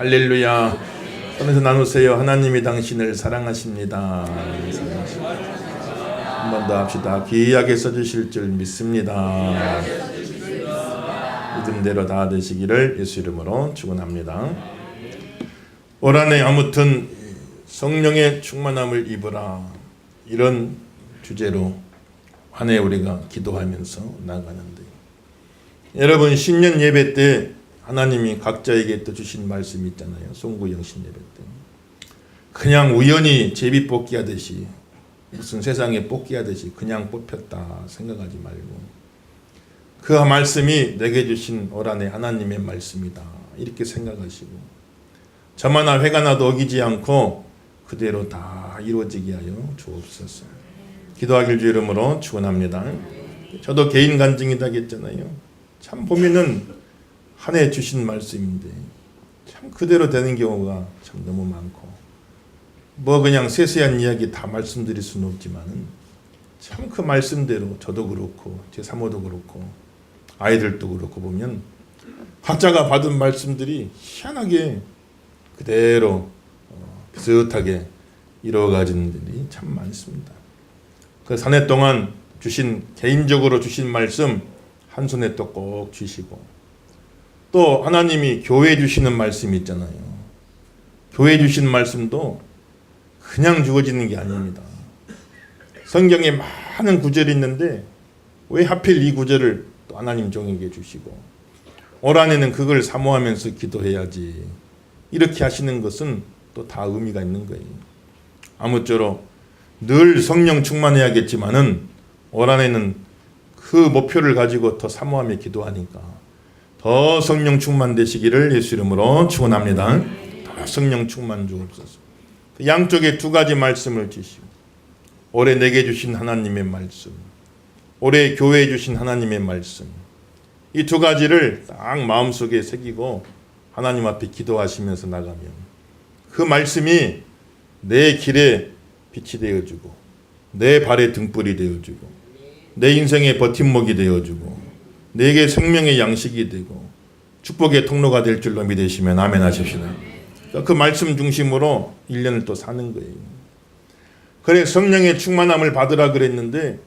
할렐루야. 손에서 나누세요. 하나님이 당신을 사랑하십니다. 한 번 더 합시다. 귀하게 써주실 줄 믿습니다. 믿음대로 다 되시기를 예수 이름으로 축원합니다. 올 한해 아무튼 성령의 충만함을 입으라, 이런 주제로 한 해 우리가 기도하면서 나가는데, 여러분 신년 예배 때 하나님이 각자에게 또 주신 말씀이 있잖아요. 송구 영신 예배 때 그냥 우연히 제비 뽑기 하듯이, 무슨 세상에 뽑기 하듯이 그냥 뽑혔다 생각하지 말고, 그 말씀이 내게 주신 올 한해 하나님의 말씀이다 이렇게 생각하시고, 저마다 회가 나도 어기지 않고 그대로 다 이루어지게 하여 주옵소서. 기도하길 주 이름으로 축원합니다. 저도 개인 간증이다 했잖아요. 참 보면은 한 해 주신 말씀인데 참 그대로 되는 경우가 참 너무 많고, 뭐 그냥 세세한 이야기 다 말씀드릴 수는 없지만은 참 그 말씀대로 저도 그렇고 제 사모도 그렇고 아이들도 그렇고 보면 각자가 받은 말씀들이 희한하게 그대로 비슷하게 이루어가지는 일이 참 많습니다. 그 한 해 동안 주신, 개인적으로 주신 말씀 한 손에 또 꼭 쥐시고, 또 하나님이 교회 주시는 말씀이 있잖아요. 교회 주신 말씀도 그냥 주어지는 게 아닙니다. 성경에 많은 구절이 있는데 왜 하필 이 구절을 또 하나님 종에게 주시고, 올 한해는 그걸 사모하면서 기도해야지 이렇게 하시는 것은 또 다 의미가 있는 거예요. 아무쪼록 늘 성령 충만해야겠지만은 올 한해는 그 목표를 가지고 더 사모하며 기도하니까 더 성령 충만되시기를 예수 이름으로 축원합니다. 더 성령 충만 주옵소서. 양쪽에 두 가지 말씀을 주시고, 올해 내게 주신 하나님의 말씀, 올해 교회에 주신 하나님의 말씀, 이 두 가지를 딱 마음속에 새기고 하나님 앞에 기도하시면서 나가면 그 말씀이 내 길에 빛이 되어주고, 내 발에 등불이 되어주고, 내 인생의 버팀목이 되어주고, 내게 생명의 양식이 되고 축복의 통로가 될 줄로 믿으시면 아멘 하십시다. 그 말씀 중심으로 1년을 또 사는 거예요. 그래 성령의 충만함을 받으라 그랬는데,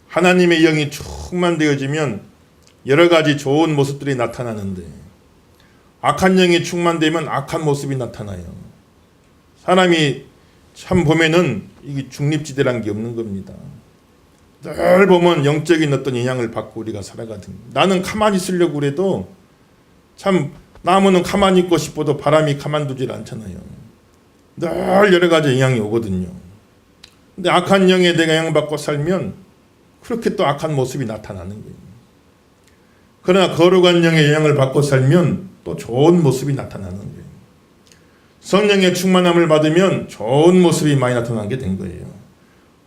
하나님의 영이 충만되어지면 여러 가지 좋은 모습들이 나타나는데, 악한 영이 충만되면 악한 모습이 나타나요. 사람이 참 보면은 이게 중립지대란 게 없는 겁니다. 늘 보면 영적인 어떤 영향을 받고 우리가 살아가든, 나는 가만히 있으려고 그래도 참 나무는 가만히 있고 싶어도 바람이 가만두질 않잖아요. 늘 여러 가지 영향이 오거든요. 근데 악한 영에 내가 영향받고 살면 그렇게 또 악한 모습이 나타나는 거예요. 그러나 거룩한 영의 영향을 받고 살면 또 좋은 모습이 나타나는 거예요. 성령의 충만함을 받으면 좋은 모습이 많이 나타나게 된 거예요.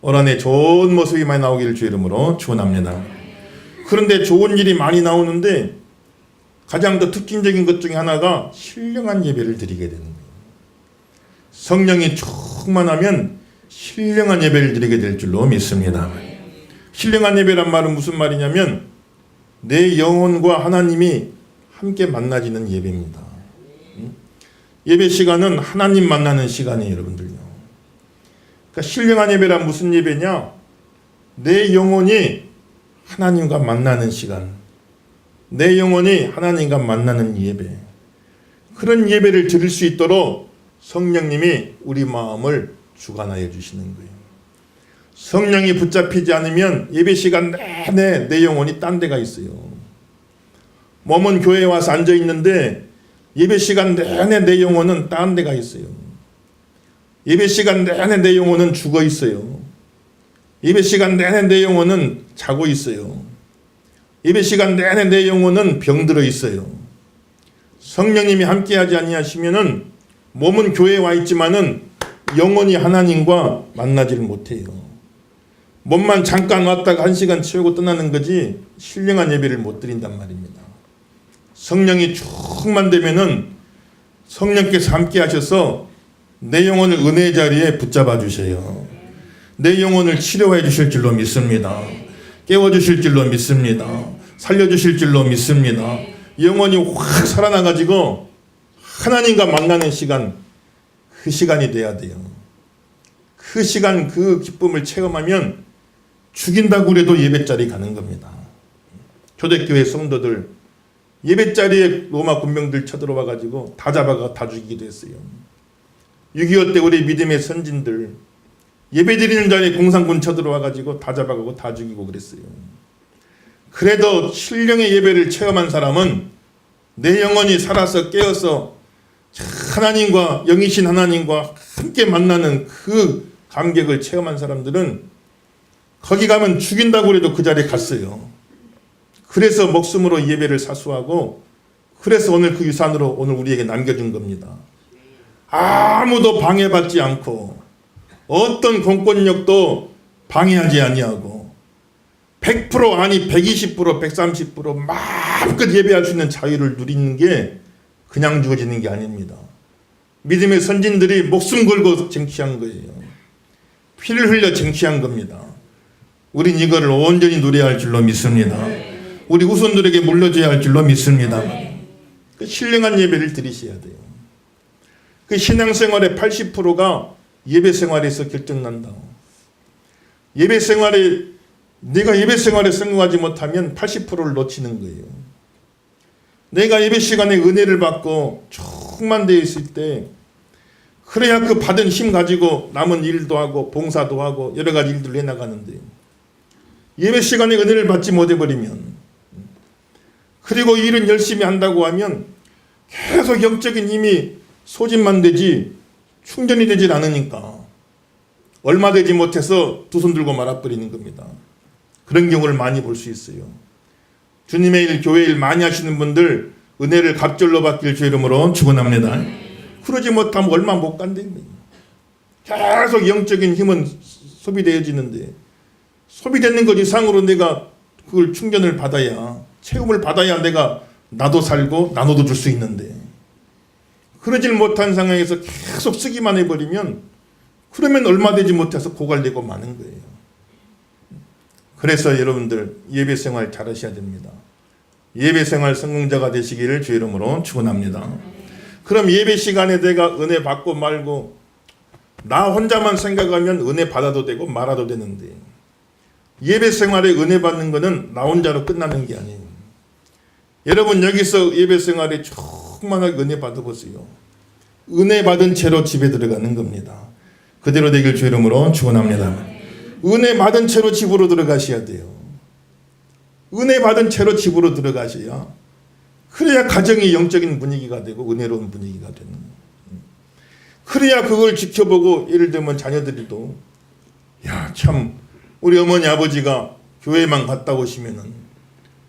올 한해 좋은 모습이 많이 나오기를 주 이름으로 축원합니다. 그런데 좋은 일이 많이 나오는데 가장 더 특징적인 것 중에 하나가 신령한 예배를 드리게 되는 거예요. 성령이 충만하면 신령한 예배를 드리게 될 줄로 믿습니다. 신령한 예배란 말은 무슨 말이냐면 내 영혼과 하나님이 함께 만나지는 예배입니다. 예배 시간은 하나님 만나는 시간이에요, 여러분들요. 그러니까 신령한 예배란 무슨 예배냐? 내 영혼이 하나님과 만나는 시간, 내 영혼이 하나님과 만나는 예배, 그런 예배를 드릴 수 있도록 성령님이 우리 마음을 주관하여 주시는 거예요. 성령이 붙잡히지 않으면 예배 시간 내내 내 영혼이 딴 데가 있어요. 몸은 교회에 와서 앉아 있는데 예배 시간 내내 내 영혼은 딴 데가 있어요. 예배 시간 내내 내 영혼은 죽어 있어요. 예배 시간 내내 내 영혼은 자고 있어요. 예배 시간 내내 내 영혼은 병들어 있어요. 성령님이 함께하지 아니하시면은 몸은 교회에 와 있지만은 영혼이 하나님과 만나지를 못해요. 몸만 잠깐 왔다가 1시간 채우고 떠나는 거지 신령한 예배를 못 드린단 말입니다. 성령이 충만되면은 성령께서 함께 하셔서 내 영혼을 은혜의 자리에 붙잡아 주세요. 내 영혼을 치료해 주실 줄로 믿습니다. 깨워 주실 줄로 믿습니다. 살려 주실 줄로 믿습니다. 영혼이 확 살아나가지고 하나님과 만나는 시간, 그 시간이 돼야 돼요. 그 시간, 그 기쁨을 체험하면 죽인다고 그래도 예배자리 가는 겁니다. 초대교회 성도들 예배자리에 로마 군병들 쳐들어와 가지고 다 잡아가 다 죽이기도 했어요. 6.25 때 우리 믿음의 선진들 예배드리는 자리에 공산군 쳐들어와 가지고 다 잡아가고 다 죽이고 그랬어요. 그래도 신령의 예배를 체험한 사람은 내 영혼이 살아서 깨어서 하나님과 영이신 하나님과 함께 만나는 그 감격을 체험한 사람들은 거기 가면 죽인다고 해도 그 자리에 갔어요. 그래서 목숨으로 예배를 사수하고 그래서 오늘 그 유산으로 오늘 우리에게 남겨준 겁니다. 아무도 방해받지 않고 어떤 공권력도 방해하지 아니하고 100% 아니 120% 130% 마음껏 예배할 수 있는 자유를 누리는 게 그냥 주어지는 게 아닙니다. 믿음의 선진들이 목숨 걸고 쟁취한 거예요. 피를 흘려 쟁취한 겁니다. 우린 이거를 온전히 누려야 할 줄로 믿습니다. 우리 후손들에게 물려줘야 할 줄로 믿습니다. 그 신령한 예배를 드리셔야 돼요. 그 신앙생활의 80%가 예배생활에서 결정난다. 내가 예배생활에 성공하지 못하면 80%를 놓치는 거예요. 내가 예배 시간에 은혜를 받고 충만되어 있을 때 그래야 그 받은 힘 가지고 남은 일도 하고 봉사도 하고 여러 가지 일들을 해나가는데 예배 시간에 은혜를 받지 못해버리면 그리고 일은 열심히 한다고 하면 계속 영적인 힘이 소진만 되지 충전이 되질 않으니까 얼마 되지 못해서 두 손 들고 말아버리는 겁니다. 그런 경우를 많이 볼 수 있어요. 주님의 일, 교회 일 많이 하시는 분들 은혜를 갑절로 받길 주 이름으로 축원합니다. 그러지 못하면 얼마 못 간대요. 계속 영적인 힘은 소비되어지는데 소비되는 것 이상으로 내가 그걸 충전을 받아야 체험을 받아야 내가 나도 살고 나눠도 줄 수 있는데 그러질 못한 상황에서 계속 쓰기만 해버리면 그러면 얼마 되지 못해서 고갈되고 마는 거예요. 그래서 여러분들 예배생활 잘하셔야 됩니다. 예배생활 성공자가 되시기를 주 이름으로 축원합니다. 그럼 예배 시간에 내가 은혜 받고 말고 나 혼자만 생각하면 은혜 받아도 되고 말아도 되는데 예배생활에 은혜 받는 것은 나 혼자로 끝나는 게 아니에요. 여러분 여기서 예배생활에 충만하게 은혜 받아보세요. 은혜 받은 채로 집에 들어가는 겁니다. 그대로 되길 주 이름으로 축원합니다. 은혜 받은 채로 집으로 들어가셔야 돼요. 은혜 받은 채로 집으로 들어가셔야 그래야 가정이 영적인 분위기가 되고 은혜로운 분위기가 되는 거예요. 그래야 그걸 지켜보고 예를 들면 자녀들이도 야 참 우리 어머니 아버지가 교회만 갔다 오시면은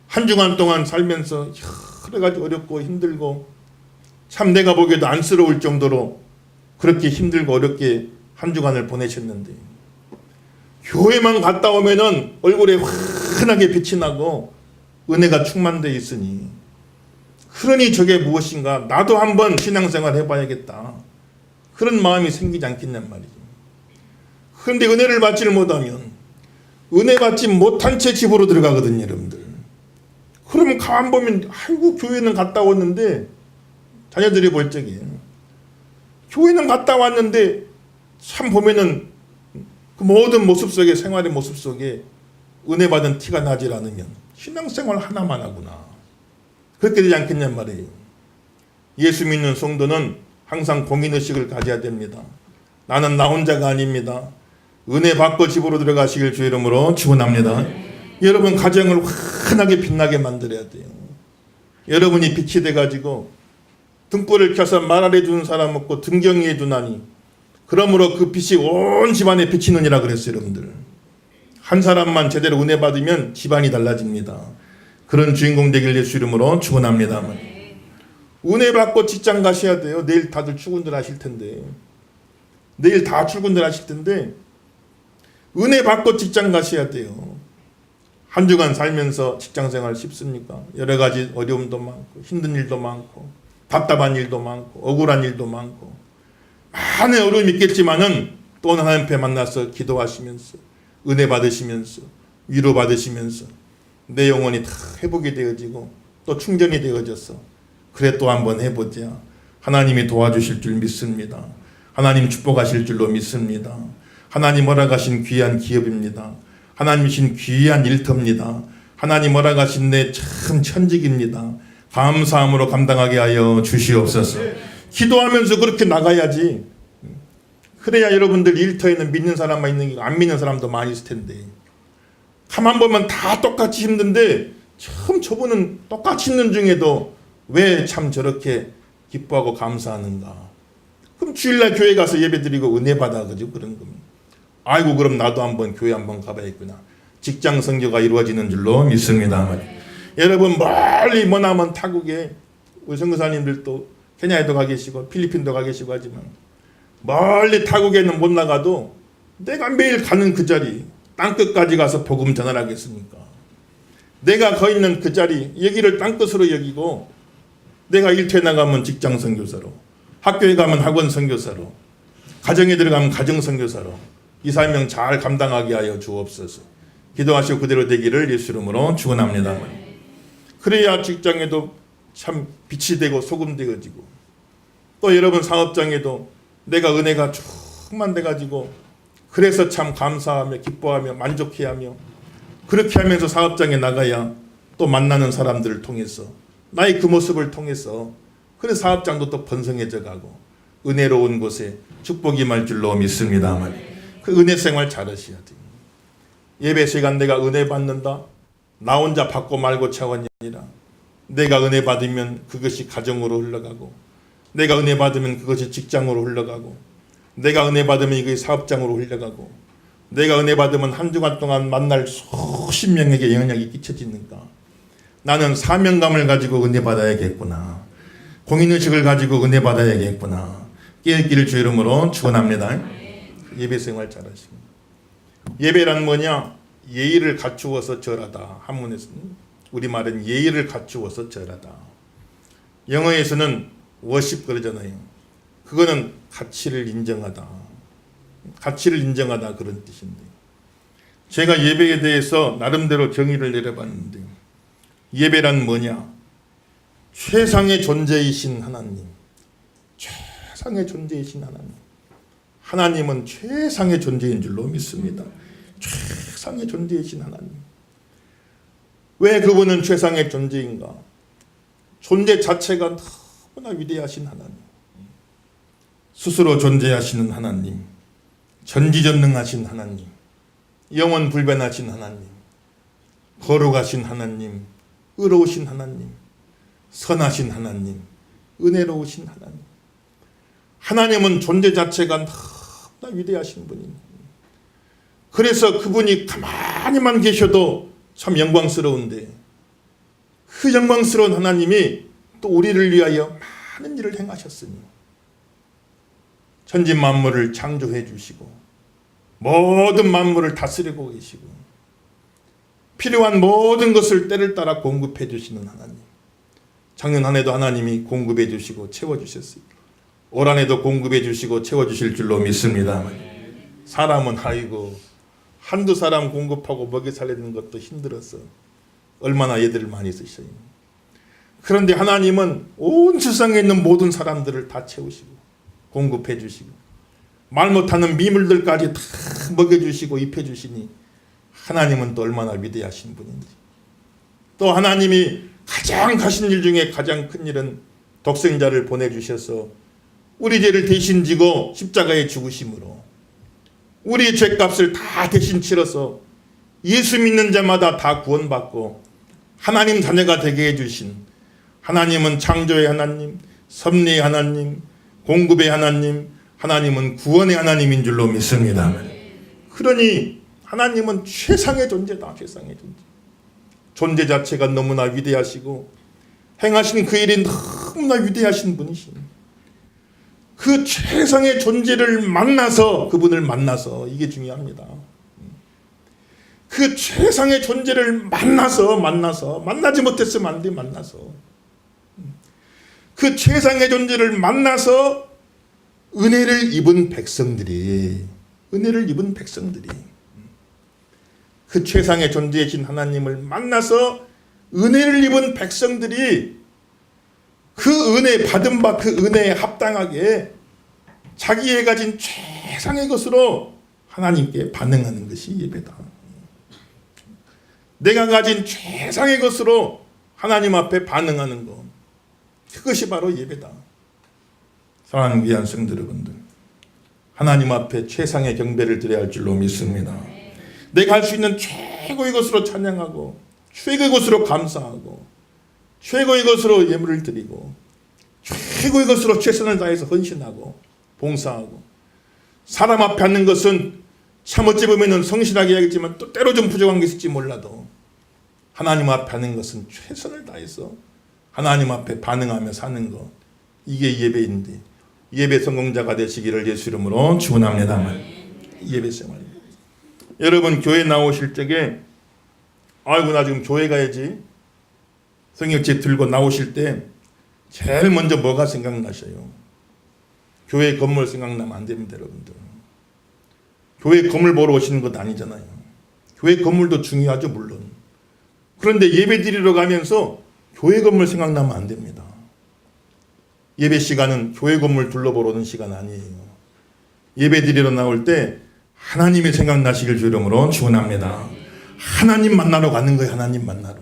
한 주간 동안 살면서 여러 가지 어렵고 힘들고 참 내가 보기에도 안쓰러울 정도로 그렇게 힘들고 어렵게 한 주간을 보내셨는데 교회만 갔다 오면은 얼굴에 환하게 빛이 나고 은혜가 충만되어 있으니 그러니 저게 무엇인가 나도 한번 신앙생활 해봐야겠다 그런 마음이 생기지 않겠냔 말이죠. 그런데 은혜를 받지를 못하면 은혜 받지 못한 채 집으로 들어가거든요 여러분들. 그러면 가만 보면 아이고 교회는 갔다 왔는데 자녀들이 볼 적이에요. 교회는 갔다 왔는데 참 보면은 그 모든 모습 속에 생활의 모습 속에 은혜 받은 티가 나질 않으면 신앙생활 하나만 하구나 그렇게 되지 않겠냔 말이에요. 예수 믿는 성도는 항상 공인의식을 가져야 됩니다. 나는 나 혼자가 아닙니다. 은혜 받고 집으로 들어가시길 주 이름으로 축원합니다. 여러분 가정을 환하게 빛나게 만들어야 돼요. 여러분이 빛이 돼가지고 등불을 켜서 말 아래 주는 사람 없고 등경이에 두나니 그러므로 그 빛이 온 집안에 비치느니라 그랬어요. 여러분들 한 사람만 제대로 은혜 받으면 집안이 달라집니다. 그런 주인공 되길 예수 이름으로 축원합니다. 은혜 받고 직장 가셔야 돼요. 내일 다들 출근들 하실 텐데 내일 다 출근들 하실 텐데 은혜 받고 직장 가셔야 돼요. 한 주간 살면서 직장생활 쉽습니까? 여러 가지 어려움도 많고 힘든 일도 많고 답답한 일도 많고 억울한 일도 많고 많은 어려움이 있겠지만은 또 하나님 앞에 만나서 기도하시면서 은혜 받으시면서 위로 받으시면서 내 영혼이 다 회복이 되어지고 또 충전이 되어져서 그래 또 한번 해보자 하나님이 도와주실 줄 믿습니다. 하나님 축복하실 줄로 믿습니다. 하나님 허락하신 귀한 기업입니다. 하나님이신 귀한 일터입니다. 하나님 허락하신 내 참 천직입니다. 감사함으로 감당하게 하여 주시옵소서. 기도하면서 그렇게 나가야지. 그래야 여러분들 일터에는 믿는 사람만 있는 게 안 믿는 사람도 많이 있을 텐데, 가만 보면 다 똑같이 힘든데 참 저분은 똑같이 있는 중에도 왜 참 저렇게 기뻐하고 감사하는가. 그럼 주일날 교회 가서 예배드리고 은혜 받아가지고 그런 겁니다. 아이고 그럼 나도 한번 교회 한번 가봐야겠구나. 직장 선교가 이루어지는 줄로 믿습니다. 여러분 멀리 머나먼 타국에 우리 선교사님들도 케냐에도 가 계시고 필리핀도 가 계시고 하지만, 멀리 타국에는 못 나가도 내가 매일 가는 그 자리 땅끝까지 가서 복음 전하라겠습니까? 내가 거 있는 그 자리 여기를 땅끝으로 여기고, 내가 일터에 나가면 직장 선교사로, 학교에 가면 학원 선교사로, 가정에 들어가면 가정 선교사로 이 사명 잘 감당하게 하여 주옵소서. 기도하시고 그대로 되기를 예수 이름으로 축원합니다. 그래야 직장에도 참 빛이 되고 소금 되어지고, 또 여러분 사업장에도 내가 은혜가 충만 돼가지고 그래서 참 감사하며 기뻐하며 만족해하며, 그렇게 하면서 사업장에 나가야 또 만나는 사람들을 통해서 나의 그 모습을 통해서 그래서 사업장도 또 번성해져 가고 은혜로운 곳에 축복이 말 줄로 믿습니다. 그 은혜 생활 잘하셔야 돼요. 예배 시간 내가 은혜 받는다, 나 혼자 받고 말고 차원이 아니라 내가 은혜 받으면 그것이 가정으로 흘러가고, 내가 은혜 받으면 그것이 직장으로 흘러가고, 내가 은혜 받으면 이것이 사업장으로 흘러가고, 내가 은혜 받으면 한 주간 동안 만날 수십 명에게 영향이 끼쳐지니까 나는 사명감을 가지고 은혜 받아야겠구나, 공인의식을 가지고 은혜 받아야겠구나. 깨닫기를 주 이름으로 축원합니다. 예배 생활 잘하시고. 예배란 뭐냐? 예의를 갖추어서 절하다. 한문에서는, 우리말은 예의를 갖추어서 절하다. 영어에서는 워십 그러잖아요. 그거는 가치를 인정하다. 가치를 인정하다 그런 뜻인데, 제가 예배에 대해서 나름대로 정의를 내려봤는데, 예배란 뭐냐? 최상의 존재이신 하나님, 최상의 존재이신 하나님. 하나님은 최상의 존재인 줄로 믿습니다. 최상의 존재이신 하나님. 왜 그분은 최상의 존재인가? 존재 자체가 너무나 위대하신 하나님, 스스로 존재하시는 하나님, 전지전능하신 하나님, 영원불변하신 하나님, 거룩하신 하나님, 의로우신 하나님, 선하신 하나님, 은혜로우신 하나님. 하나님은 존재 자체가 너무나 위대하신 분입니다. 그래서 그분이 가만히만 계셔도 참 영광스러운데, 그 영광스러운 하나님이 또 우리를 위하여 많은 일을 행하셨으니, 천지 만물을 창조해 주시고 모든 만물을 다스리고 계시고 필요한 모든 것을 때를 따라 공급해 주시는 하나님. 작년 한 해도 하나님이 공급해 주시고 채워주셨어요. 올 한 해도 공급해 주시고 채워주실 줄로 믿습니다. 사람은 아이고 한두 사람 공급하고 먹여 살리는 것도 힘들어서 얼마나 애들을 많이 쓰셔요. 그런데 하나님은 온 세상에 있는 모든 사람들을 다 채우시고 공급해 주시고 말 못하는 미물들까지 다 먹여주시고 입혀주시니, 하나님은 또 얼마나 위대하신 분인지. 또 하나님이 가장 하신 일 중에 가장 큰 일은 독생자를 보내주셔서 우리 죄를 대신 지고 십자가에 죽으심으로 우리의 죄값을 다 대신 치러서 예수 믿는 자마다 다 구원받고 하나님 자녀가 되게 해주신, 하나님은 창조의 하나님, 섭리의 하나님, 공급의 하나님, 하나님은 구원의 하나님인 줄로 믿습니다. 그러니 하나님은 최상의 존재다. 최상의 존재. 존재 자체가 너무나 위대하시고 행하신 그 일이 너무나 위대하신 분이십니다. 그 최상의 존재를 만나서, 그분을 만나서, 이게 중요합니다. 그 최상의 존재를 만나서 만나지 못했으면 안 돼. 만나서 그 최상의 존재를 만나서 은혜를 입은 백성들이, 그 최상의 존재이신 하나님을 만나서 은혜를 입은 백성들이 그 은혜 받은 바 그 은혜에 합당하게 자기의 가진 최상의 것으로 하나님께 반응하는 것이 예배다. 내가 가진 최상의 것으로 하나님 앞에 반응하는 것, 그것이 바로 예배다. 사랑하는 귀한 성도 여러분들, 하나님 앞에 최상의 경배를 드려야 할 줄로 믿습니다. 내가 할 수 있는 최고의 것으로 찬양하고, 최고의 것으로 감사하고, 최고의 것으로 예물을 드리고, 최고의 것으로 최선을 다해서 헌신하고 봉사하고, 사람 앞에 하는 것은 참 어찌 보면 성실하게 해야겠지만 또 때로 좀 부족한 게 있을지 몰라도 하나님 앞에 하는 것은 최선을 다해서 하나님 앞에 반응하며 사는 것, 이게 예배인데, 예배 성공자가 되시기를 예수 이름으로 축원합니다. 예배 생활입니다. 여러분 교회 나오실 적에 아이고 나 지금 교회 가야지 성경책 들고 나오실 때 제일 먼저 뭐가 생각나셔요? 교회 건물 생각나면 안 됩니다. 여러분들, 교회 건물 보러 오시는 것 아니잖아요. 교회 건물도 중요하죠, 물론. 그런데 예배 드리러 가면서 교회 건물 생각나면 안 됩니다. 예배 시간은 교회 건물 둘러보러 오는 시간 아니에요. 예배 드리러 나올 때 하나님이 생각나시길 주 이름으로 축원합니다. 하나님 만나러 가는 거예요. 하나님 만나러.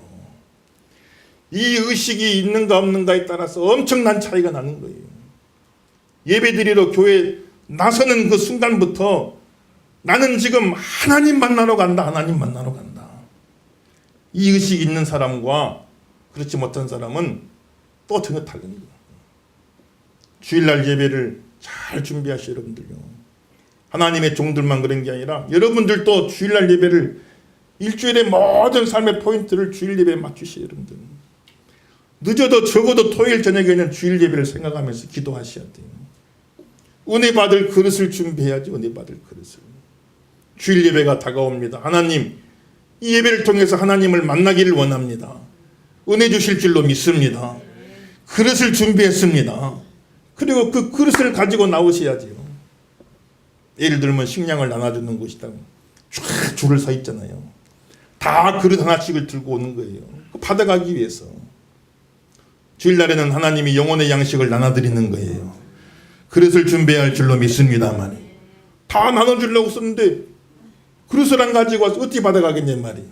이 의식이 있는가 없는가에 따라서 엄청난 차이가 나는 거예요. 예배 드리러 교회 나서는 그 순간부터 나는 지금 하나님 만나러 간다. 하나님 만나러 간다. 이 의식이 있는 사람과 그렇지 못한 사람은 또 전혀 다른 거예요. 주일날 예배를 잘 준비하시오 여러분들요. 하나님의 종들만 그런 게 아니라 여러분들도 주일날 예배를 일주일의 모든 삶의 포인트를 주일 예배에 맞추시오 여러분들. 늦어도 적어도 토요일 저녁에는 주일 예배를 생각하면서 기도하셔야 돼요. 은혜 받을 그릇을 준비해야지. 은혜 받을 그릇을. 주일 예배가 다가옵니다. 하나님, 이 예배를 통해서 하나님을 만나기를 원합니다. 은혜 주실 줄로 믿습니다. 그릇을 준비했습니다. 그리고 그 그릇을 가지고 나오셔야지요. 예를 들면 식량을 나눠주는 곳이다. 쫙 줄을 서 있잖아요. 다 그릇 하나씩을 들고 오는 거예요. 받아가기 위해서. 주일날에는 하나님이 영혼의 양식을 나눠드리는 거예요. 그릇을 준비해야 할 줄로 믿습니다만 다 나눠주려고 썼는데 그릇을 안 가지고 와서 어떻게 받아가겠냐 말이에요.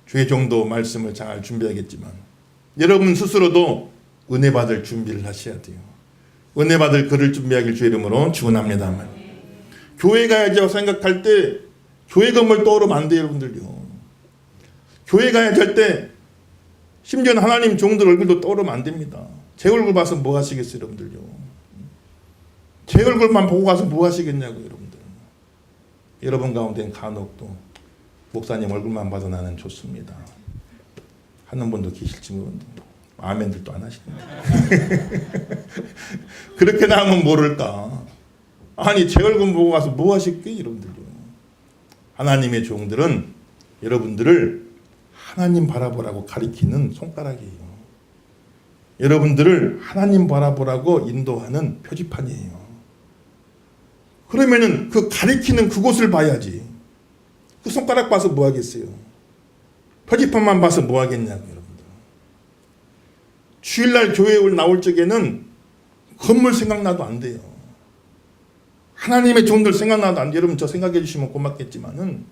주의 종도 말씀을 잘 준비하겠지만 여러분 스스로도 은혜 받을 준비를 하셔야 돼요. 은혜 받을 그릇을 준비하길 주의 이름으로 축원합니다만 교회 가야지 생각할 때 교회 건물 떠오르면 안 돼요 여러분들요. 교회 가야지 할 때 심지어는 하나님 종들 얼굴도 떠오르면 안 됩니다. 제 얼굴 봐서 뭐 하시겠어요 여러분들요. 제 얼굴만 보고 가서 뭐 하시겠냐고 여러분들. 여러분 가운데는 간혹 또 목사님 얼굴만 봐도 나는 좋습니다 하는 분도 계실지 모르는데 아멘들도 안 하시는데 그렇게 나오면 모를까. 아니 제 얼굴 보고 가서 뭐 하실게요 여러분들요. 하나님의 종들은 여러분들을 하나님 바라보라고 가리키는 손가락이에요. 여러분들을 하나님 바라보라고 인도하는 표지판이에요. 그러면은 그 가리키는 그곳을 봐야지. 그 손가락 봐서 뭐 하겠어요? 표지판만 봐서 뭐 하겠냐고 여러분들. 주일날 교회에 나올 적에는 건물 생각나도 안 돼요. 하나님의 종들 생각나도 안 돼요. 여러분 저 생각해 주시면 고맙겠지만은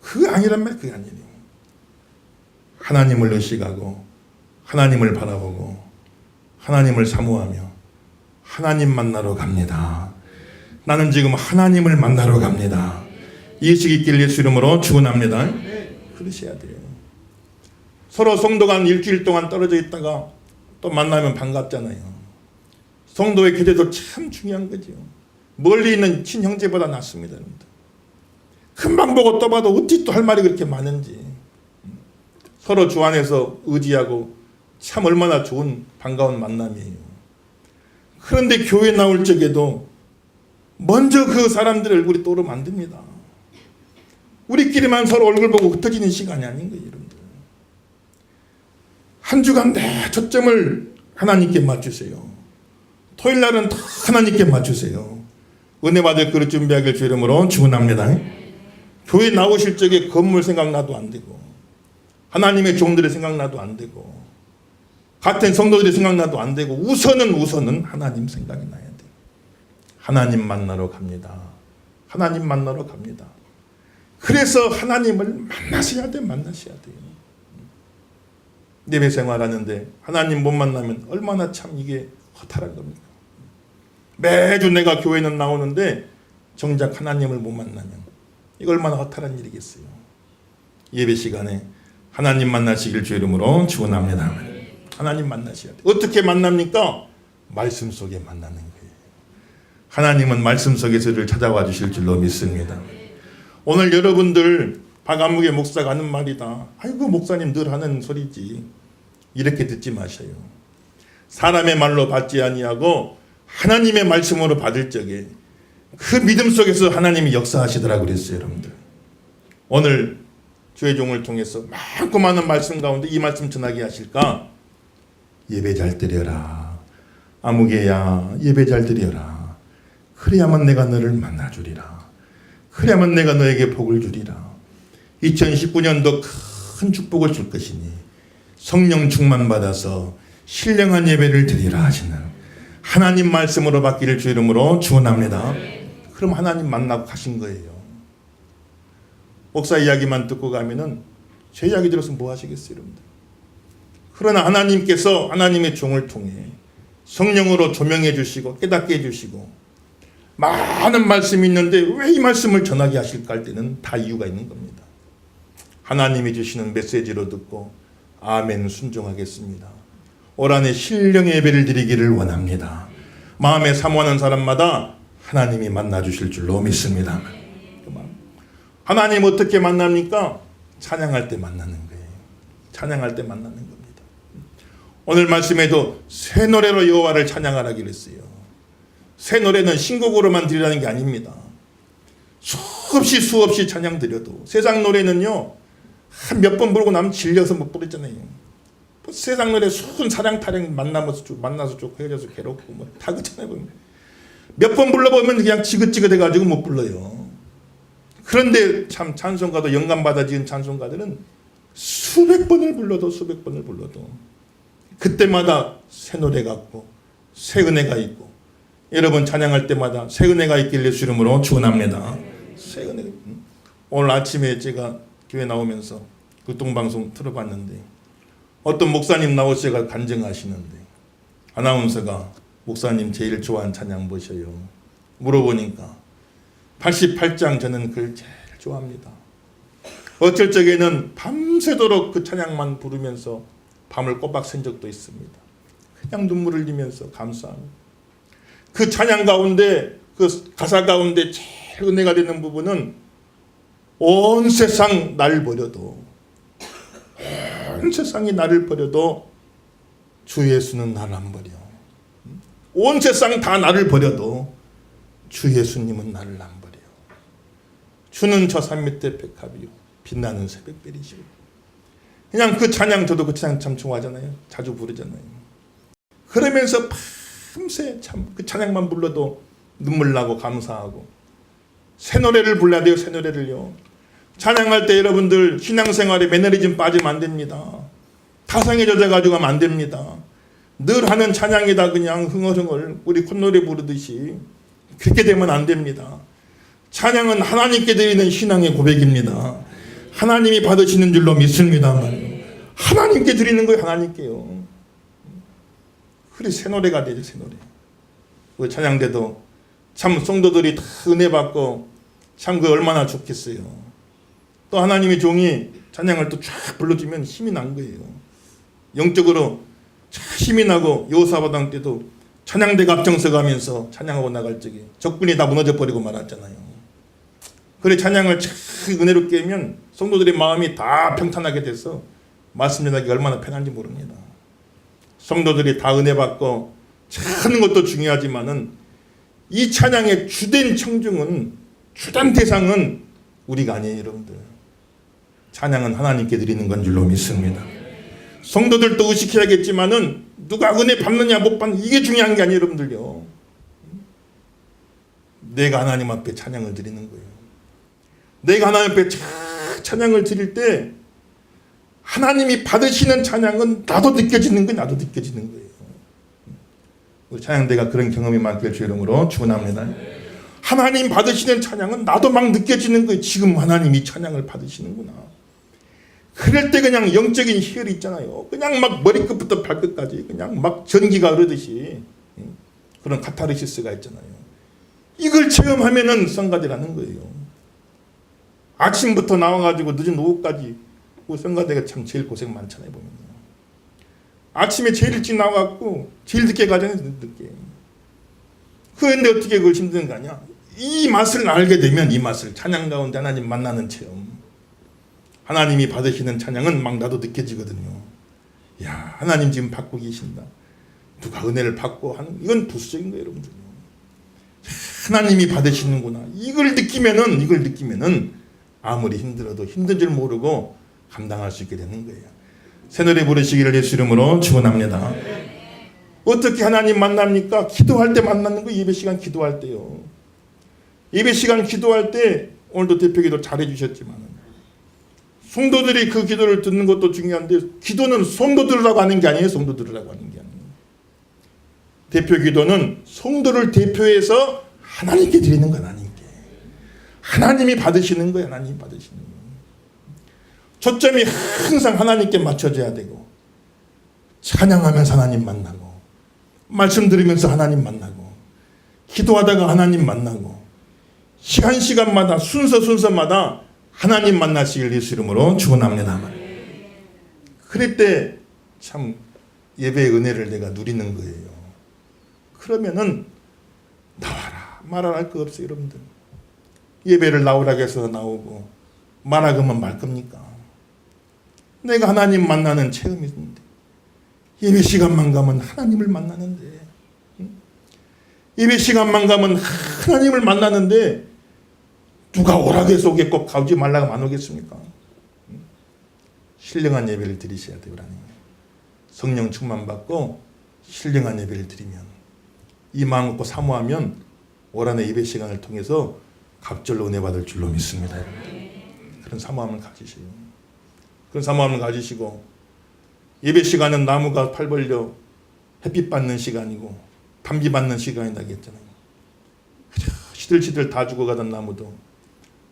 그게 아니란 말, 그게 아니에요. 하나님을 의식하고 하나님을 바라보고 하나님을 사모하며 하나님 만나러 갑니다. 나는 지금 하나님을 만나러 갑니다. 이 의식이 있길 예수 이름으로 축원합니다. 그러셔야 돼요. 서로 성도가 일주일 동안 떨어져 있다가 또 만나면 반갑잖아요. 성도의 교제도 참 중요한 거죠. 멀리 있는 친형제보다 낫습니다. 금방 보고 또 봐도 어찌 또 할 말이 그렇게 많은지. 서로 주 안에서 의지하고 참 얼마나 좋은 반가운 만남이에요. 그런데 교회 나올 적에도 먼저 그 사람들의 얼굴이 떠오르면 안 됩니다. 우리끼리만 서로 얼굴 보고 흩어지는 시간이 아닌 거예요. 여러분들. 한 주간 내 초점을 하나님께 맞추세요. 토요일 날은 다 하나님께 맞추세요. 은혜 받을 그릇 준비하길 주 이름으로 축원합니다. 교회 나오실 적에 건물 생각나도 안 되고 하나님의 종들의 생각나도 안 되고 같은 성도들이 생각나도 안 되고 우선은 하나님 생각이 나야 돼. 하나님 만나러 갑니다. 하나님 만나러 갑니다. 그래서 하나님을 만나셔야 돼요. 예배 생활하는데 하나님 못 만나면 얼마나 참 이게 허탈한 겁니까? 매주 내가 교회는 나오는데 정작 하나님을 못 만나면 이거 얼마나 허탈한 일이겠어요. 예배 시간에 하나님 만나시길 주 이름으로 축원합니다. 하나님 만나셔야 돼요. 어떻게 만납니까? 말씀 속에 만나는 거예요. 하나님은 말씀 속에서 저를 찾아와 주실 줄로 믿습니다. 오늘 여러분들 박아무개 목사가 하는 말이다. 아이고 목사님 늘 하는 소리지. 이렇게 듣지 마셔요. 사람의 말로 받지 아니하고 하나님의 말씀으로 받을 적에 그 믿음 속에서 하나님이 역사하시더라고 그랬어요. 여러분들. 오늘 주의 종을 통해서 많고 많은 말씀 가운데 이 말씀 전하게 하실까? 예배 잘 드려라. 아무개야 예배 잘 드려라. 그래야만 내가 너를 만나주리라. 그래야만 내가 너에게 복을 주리라. 2019년도 큰 축복을 줄 것이니 성령 충만 받아서 신령한 예배를 드리라 하시는 하나님 말씀으로 받기를 주 이름으로 축원합니다. 그럼 하나님 만나고 가신 거예요. 목사 이야기만 듣고 가면은 제 이야기 들어서 뭐 하시겠어요, 여러분들? 그러나 하나님께서 하나님의 종을 통해 성령으로 조명해 주시고 깨닫게 해 주시고 많은 말씀이 있는데 왜 이 말씀을 전하게 하실까 할 때는 다 이유가 있는 겁니다. 하나님이 주시는 메시지로 듣고 아멘 순종하겠습니다. 올 한해 신령의 예배를 드리기를 원합니다. 마음에 사모하는 사람마다 하나님이 만나 주실 줄로 믿습니다. 하나님 어떻게 만납니까? 찬양할 때 만나는 거예요. 찬양할 때 만나는 겁니다. 오늘 말씀에도 새 노래로 여호와를 찬양하라 그랬어요. 새 노래는 신곡으로만 드리라는 게 아닙니다. 수없이 찬양 드려도 세상 노래는요 한 몇 번 부르고 나면 질려서 못 부르잖아요. 뭐 세상 노래 순 사랑 타령 만나서 쭉 헤어져서 괴롭고 뭐 다 그렇잖아요. 몇 번 불러보면 그냥 지긋지긋해가지고 못 불러요. 그런데 참 찬송가도 영감 받아 지은 찬송가들은 수백 번을 불러도 그때마다 새 노래 같고 새 은혜가 있고 여러분 찬양할 때마다 새 은혜가 있길래 주 이름으로 축원합니다. 새 은혜. 오늘 아침에 제가 교회 나오면서 교통방송 틀어봤는데 어떤 목사님 나오셔가 간증하시는데 아나운서가 목사님 제일 좋아하는 찬양 뭐셔요? 물어보니까 88장 저는 그걸 제일 좋아합니다. 어쩔 적에는 밤새도록 그 찬양만 부르면서 밤을 꼬박 샌 적도 있습니다. 그냥 눈물을 흘리면서 감사합니다. 그 찬양 가운데 그 가사 가운데 제일 은혜가 되는 부분은 온 세상 나를 버려도 온 세상이 나를 버려도 주 예수는 나를 안 버려. 온 세상 다 나를 버려도 주 예수님은 나를 안 버려. 주는 저 산 밑에 백합이요 빛나는 새벽별이시오. 그냥 그 찬양 저도 그 찬양 참 좋아하잖아요. 자주 부르잖아요. 그러면서 밤새 참 그 찬양만 불러도 눈물 나고 감사하고 새 노래를 불러야 돼요. 새 노래를요. 찬양할 때 여러분들 신앙생활에 매너리즘 빠지면 안 됩니다. 타성에 젖어가지고 하면 안 됩니다. 늘 하는 찬양이다 그냥 흥얼흥얼 우리 콧노래 부르듯이 그렇게 되면 안 됩니다. 찬양은 하나님께 드리는 신앙의 고백입니다. 하나님이 받으시는 줄로 믿습니다만 하나님께 드리는 거예요. 하나님께요. 그래 새 노래가 되죠. 새 노래. 그 찬양대도 참 성도들이 다 은혜 받고 참 그 얼마나 좋겠어요. 또 하나님의 종이 찬양을 또 쫙 불러주면 힘이 난 거예요. 영적으로 힘이 나고 여호사바당 때도 찬양대가 앞장서 가면서 찬양하고 나갈 적에 적군이 다 무너져 버리고 말았잖아요. 그래 찬양을 참 은혜롭게 하면 성도들의 마음이 다 평탄하게 돼서 말씀 전하기 얼마나 편한지 모릅니다. 성도들이 다 은혜 받고 하는 것도 중요하지만은 이 찬양의 주된 청중은 주된 대상은 우리가 아니에요. 여러분들. 찬양은 하나님께 드리는 건 줄로 믿습니다. 성도들도 의식해야겠지만은 누가 은혜 받느냐 못 받느냐 이게 중요한 게 아니에요. 여러분들요. 내가 하나님 앞에 찬양을 드리는 거예요. 내가 하나님 앞에 찬양을 드릴 때 하나님이 받으시는 찬양은 나도 느껴지는 거예요. 나도 느껴지는 거예요. 우리 찬양대가 그런 경험이 많길 주 이름으로 축원합니다. 하나님 받으시는 찬양은 나도 막 느껴지는 거예요. 지금 하나님이 찬양을 받으시는구나. 그럴 때 그냥 영적인 희열이 있잖아요. 그냥 막 머리끝부터 발끝까지 그냥 막 전기가 흐르듯이 그런 카타르시스가 있잖아요. 이걸 체험하면은 성가대라는 거예요. 아침부터 나와가지고 늦은 오후까지 성가대가 참 제일 고생 많잖아요. 보면요. 아침에 제일 일찍 나와갖고 제일 늦게 가잖아요. 늦게. 그런데 어떻게 그걸 힘든 거 아니야? 이 맛을 알게 되면 이 맛을 찬양 가운데 하나님 만나는 체험. 하나님이 받으시는 찬양은 막 나도 느껴지거든요. 야, 하나님 지금 받고 계신다. 누가 은혜를 받고 하는 이건 부수적인 거예요, 여러분들. 하나님이 받으시는구나. 이걸 느끼면은 아무리 힘들어도 힘든 줄 모르고 감당할 수 있게 되는 거예요. 새 노래 부르시기를 예수 이름으로 축원합니다. 어떻게 하나님 만납니까? 기도할 때 만나는 거. 예배 시간 기도할 때요. 예배 시간 기도할 때 오늘도 대표기도 잘해 주셨지만 성도들이 그 기도를 듣는 것도 중요한데 기도는 성도 들으라고 하는 게 아니에요. 성도 들으라고 하는 게 아니에요. 대표 기도는 성도를 대표해서 하나님께 드리는 거. 하나님께. 하나님이 받으시는 거예요. 하나님이 받으시는 거예요. 초점이 항상 하나님께 맞춰져야 되고 찬양하면서 하나님 만나고 말씀 들으면서 하나님 만나고 기도하다가 하나님 만나고 시간마다 순서마다 하나님 만나시길 예수 이름으로 축원합니다. 그럴 때 참 예배의 은혜를 내가 누리는 거예요. 그러면은 나와라 말하라 할 거 없어요. 여러분들. 예배를 나오라고 해서 나오고 말하면 말 겁니까? 내가 하나님 만나는 체험이 있는데 예배 시간만 가면 하나님을 만나는데 예배 시간만 가면 하나님을 만나는데 누가 오라고 해서 오겠고 가지 말라고 안 오겠습니까? 신령한 예배를 드리셔야 돼요. 성령 충만 받고 신령한 예배를 드리면 이 마음 갖고 사모하면 올 한해 예배 시간을 통해서 갑절로 은혜 받을 줄로 믿습니다. 그런 사모함을 가지시고 그런 사모함을 가지시고 예배 시간은 나무가 팔 벌려 햇빛 받는 시간이고 담비 받는 시간이 나겠잖아요. 시들시들 다 죽어가던 나무도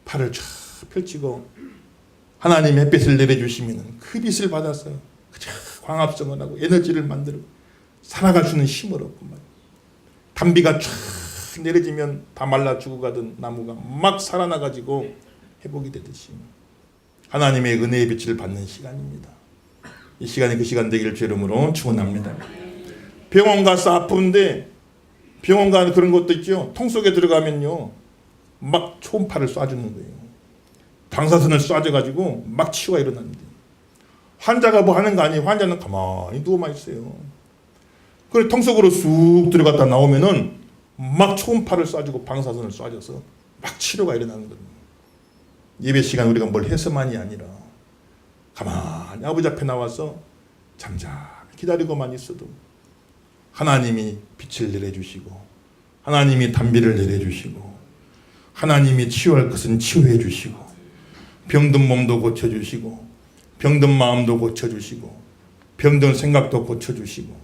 팔을 쫙 펼치고 하나님 햇빛을 내려주시면 그 빛을 받아서 광합성을 하고 에너지를 만들고 살아갈 수 있는 힘을 얻고 담비가 쫙 내려지면 다 말라 죽어가던 나무가 막 살아나가지고 회복이 되듯이 하나님의 은혜의 빛을 받는 시간입니다. 이 시간이 그 시간 되기를 주 이름으로 축원합니다. 병원 가서 아픈데 병원 가는 그런 것도 있죠. 통 속에 들어가면요 막 초음파를 쏴주는 거예요. 방사선을 쏴줘가지고 막 치유가 일어나는데 환자가 뭐 하는 거 아니에요. 환자는 가만히 누워만 있어요. 그래 통 속으로 쑥 들어갔다 나오면은 막 초음파를 쏴주고 방사선을 쏴줘서 막 치료가 일어나는 거예요. 예배 시간 우리가 뭘 해서만이 아니라 가만히 아버지 앞에 나와서 잠잠히 기다리고만 있어도 하나님이 빛을 내려주시고 하나님이 담비를 내려주시고 하나님이 치유할 것은 치유해 주시고 병든 몸도 고쳐주시고 병든 마음도 고쳐주시고 병든 생각도 고쳐주시고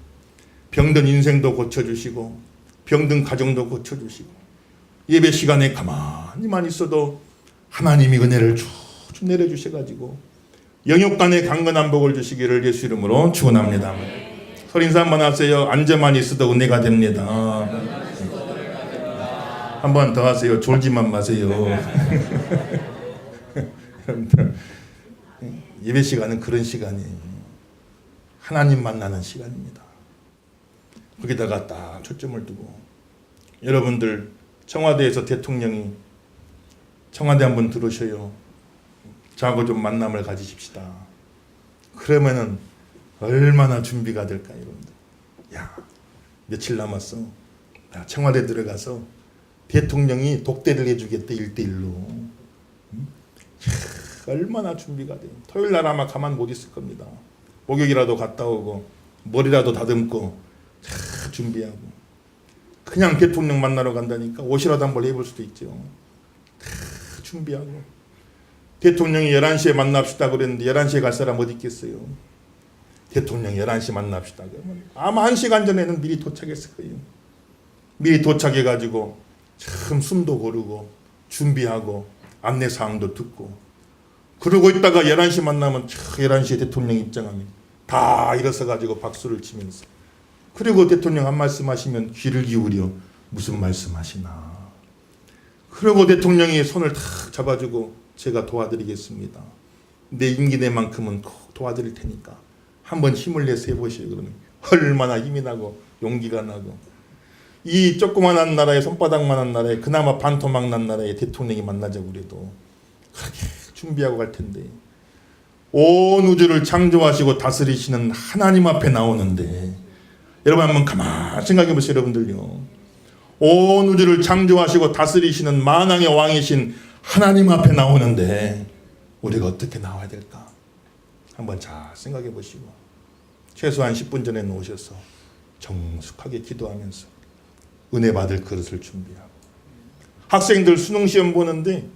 병든 인생도 고쳐주시고 병든 가정도 고쳐주시고 예배 시간에 가만히만 있어도 하나님이 은혜를 쭉 내려주셔가지고 영육간의 강건한 복을 주시기를 예수 이름으로 축원합니다. 서로 인사 한번 하세요. 앉아만 있어도 은혜가 됩니다. 한 번 더 하세요. 졸지만 마세요. 예배 시간은 그런 시간이에요. 하나님 만나는 시간입니다. 거기다가 딱 초점을 두고 여러분들 청와대에서 대통령이 청와대 한번 들으셔요. 저하고 좀 만남을 가지십시다. 그러면은 얼마나 준비가 될까 여러분들. 야 며칠 남았어. 나 청와대 들어가서 대통령이 독대를 해주겠대 1대1로. 얼마나 준비가 돼. 토요일 날 아마 가만 못 있을 겁니다. 목욕이라도 갔다 오고 머리라도 다듬고 준비하고 그냥 대통령 만나러 간다니까 옷이라도 한번 입을 수도 있죠. 준비하고 대통령이 11시에 만납시다 그랬는데 11시에 갈 사람 어디 있겠어요? 대통령이 11시 만납시다 그러면 아마 1시간 전에는 미리 도착했을 거예요. 미리 도착해가지고 참 숨도 고르고 준비하고 안내사항도 듣고 그러고 있다가 11시 만나면 11시에 대통령 입장하면 다 일어서가지고 박수를 치면서 그리고 대통령 한 말씀 하시면 귀를 기울여 무슨 말씀하시나. 그리고 대통령이 손을 탁 잡아주고 제가 도와드리겠습니다. 내 임기 내만큼은 꼭 도와드릴 테니까 한번 힘을 내서 해보시오. 그러면 얼마나 힘이 나고 용기가 나고 이 조그만한 나라에 손바닥만한 나라에 그나마 반토막 난 나라에 대통령이 만나자고 그래도 그렇게 준비하고 갈 텐데 온 우주를 창조하시고 다스리시는 하나님 앞에 나오는데 여러분 한번 가만히 생각해 보세요. 여러분들요. 온 우주를 창조하시고 다스리시는 만왕의 왕이신 하나님 앞에 나오는데 우리가 어떻게 나와야 될까? 한번 잘 생각해 보시고 최소한 10분 전에 오셔서 정숙하게 기도하면서 은혜 받을 그릇을 준비하고 학생들 수능시험 보는데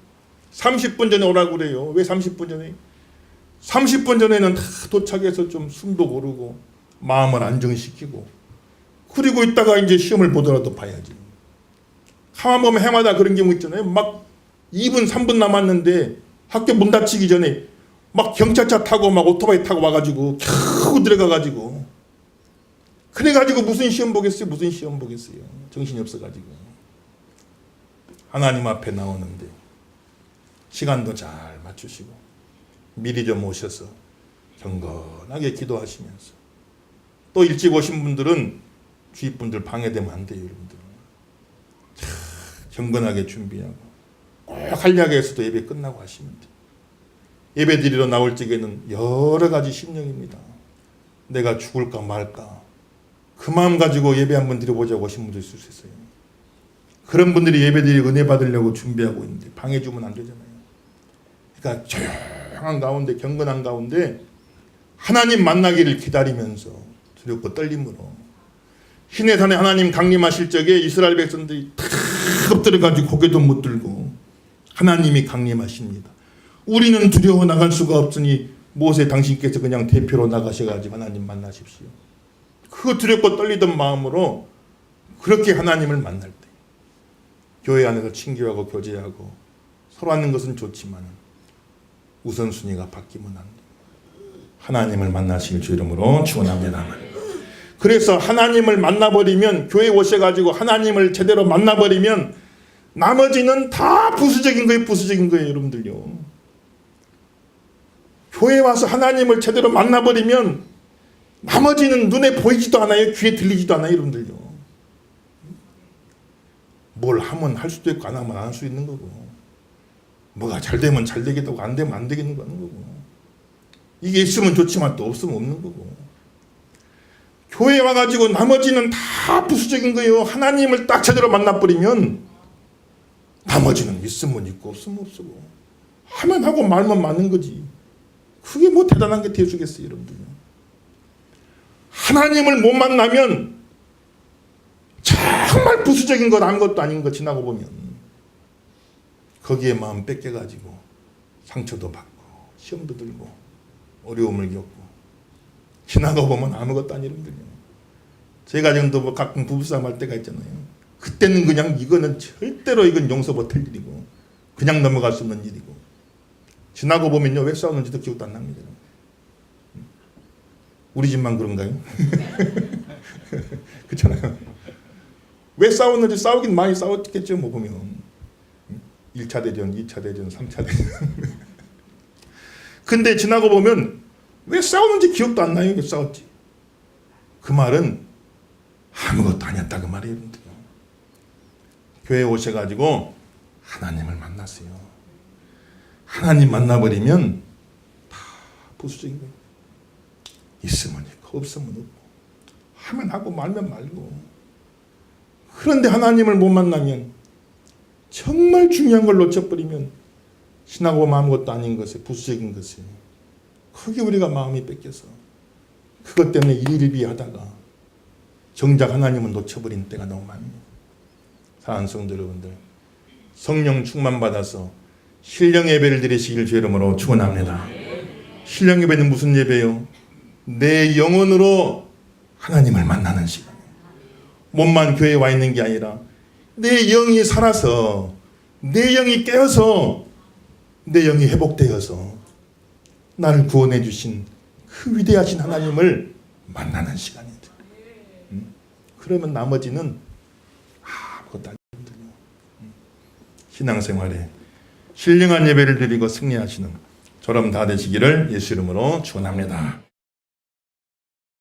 30분 전에 오라고 그래요. 왜 30분 전에? 30분 전에는 다 도착해서 좀 숨도 고르고 마음을 안정시키고 그리고 있다가 이제 시험을 보더라도 봐야지. 가만 보면 해마다 그런 경우 있잖아요. 막 2분 3분 남았는데 학교 문 닫히기 전에 막 경찰차 타고 막 오토바이 타고 와가지고 겨우 들어가가지고 그래가지고 무슨 시험 보겠어요? 무슨 시험 보겠어요? 정신이 없어가지고 하나님 앞에 나오는데 시간도 잘 맞추시고 미리 좀 오셔서 경건하게 기도하시면서 또 일찍 오신 분들은 주위 분들 방해되면 안 돼요. 여러분들 경건하게 준비하고 꼭 한약에서도 예배 끝나고 하시면 돼요. 예배 드리러 나올 적에는 여러 가지 심령입니다. 내가 죽을까 말까 그 마음 가지고 예배 한번 드려보자고 오신 분들 있을 수 있어요. 그런 분들이 예배 드리고 은혜 받으려고 준비하고 있는데 방해 주면 안 되잖아요. 그러니까 조용한 가운데 경건한 가운데 하나님 만나기를 기다리면서 두렵고 떨림으로 신의 산에 하나님 강림하실 적에 이스라엘 백성들이 탁 엎드려가지고 고개도 못 들고 하나님이 강림하십니다. 우리는 두려워 나갈 수가 없으니 모세 당신께서 그냥 대표로 나가셔가지고 하나님 만나십시오. 그 두렵고 떨리던 마음으로 그렇게 하나님을 만날 때 교회 안에서 친교하고 교제하고 서로 하는 것은 좋지만 우선순위가 바뀌면 안 돼요. 하나님을 만나실 주 이름으로 축원합니다. 그래서 하나님을 만나버리면 교회에 오셔가지고 하나님을 제대로 만나버리면 나머지는 다 부수적인 거예요. 부수적인 거예요. 여러분들요. 교회에 와서 하나님을 제대로 만나버리면 나머지는 눈에 보이지도 않아요. 귀에 들리지도 않아요. 여러분들요. 뭘 하면 할 수도 있고 안 하면 안 할 수 있는 거고 뭐가 잘 되면 잘 되기도 하고 안 되면 안 되겠는 거고 이게 있으면 좋지만 또 없으면 없는 거고 교회에 와가지고 나머지는 다 부수적인 거예요. 하나님을 딱 제대로 만나버리면 나머지는 있으면 있고 없으면 없고 하면 하고 말면 맞는 거지. 그게 뭐 대단한 게 되어주겠어요. 여러분들. 하나님을 못 만나면 정말 부수적인 것 아무것도 아닌 거 지나고 보면 거기에 마음 뺏겨가지고 상처도 받고 시험도 들고 어려움을 겪고 지나고 보면 아무것도 아닌 일들이요. 제가 정도 뭐 가끔 부부싸움 할 때가 있잖아요. 그때는 그냥 이거는 절대로 이건 용서 못할 일이고 그냥 넘어갈 수 없는 일이고 지나고 보면요 왜 싸우는지도 기억도 안 납니다. 우리 집만 그런가요? 그렇잖아요. 왜 싸웠는지 싸우긴 많이 싸웠겠죠. 뭐 보면 1차 대전, 2차 대전, 3차 대전 근데 지나고 보면 왜 싸웠는지 기억도 안 나요. 왜 싸웠지? 그 말은 아무것도 아니었다 그 말이에요. 교회에 오셔가지고 하나님을 만났어요. 하나님 만나버리면 다 부수적인 거예요. 있으면 있고 없으면 없고 하면 하고 말면 말고 그런데 하나님을 못 만나면 정말 중요한 걸 놓쳐버리면 신하고 아무것도 아닌 것에 부수적인 것에 크게 우리가 마음이 뺏겨서 그것 때문에 일일비하다가 정작 하나님을 놓쳐버린 때가 너무 많습니다. 사랑하는 성도 여러분들 성령 충만 받아서 신령 예배를 드리시길 주 이름으로 축원합니다. 신령 예배는 무슨 예배요? 내 영혼으로 하나님을 만나는 시간. 몸만 교회에 와 있는 게 아니라 내 영이 살아서, 내 영이 깨어서, 내 영이 회복되어서 나를 구원해 주신 그 위대하신 하나님을 만나는 시간이죠. 그러면 나머지는 아무것도 안 힘들어요. 신앙생활에 신령한 예배를 드리고 승리하시는 저럼 다 되시기를 예수 이름으로 축원합니다.